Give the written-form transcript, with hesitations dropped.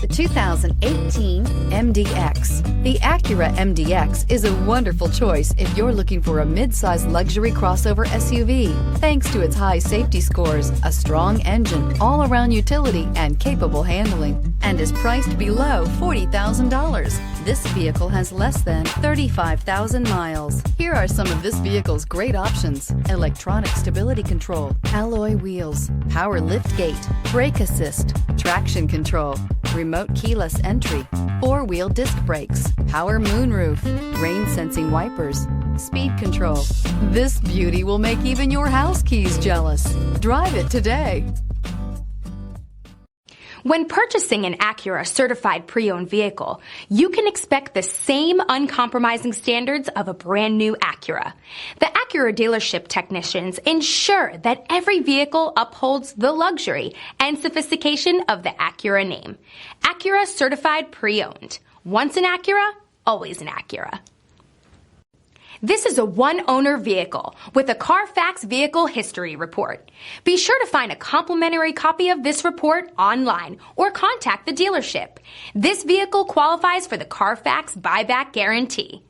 The 2018 MDX. The Acura MDX is a wonderful choice if you're looking for a mid-size luxury crossover SUV. Thanks to its high safety scores, a strong engine, all-around utility, and capable handling, and is priced below $40,000. This vehicle has less than 35,000 miles. Here are some of this vehicle's great options: electronic stability control, alloy wheels, power liftgate, brake assist, traction control, remote keyless entry, four-wheel disc brakes, power moonroof, rain sensing wipers, speed control. This beauty will make even your house keys jealous. Drive it today. When purchasing an Acura certified pre-owned vehicle, you can expect the same uncompromising standards of a brand new Acura. The Acura dealership technicians ensure that every vehicle upholds the luxury and sophistication of the Acura name. Acura certified pre-owned. Once an Acura, always an Acura. This is a one-owner vehicle with a Carfax Vehicle History Report. Be sure to find a complimentary copy of this report online or contact the dealership. This vehicle qualifies for the Carfax Buyback Guarantee.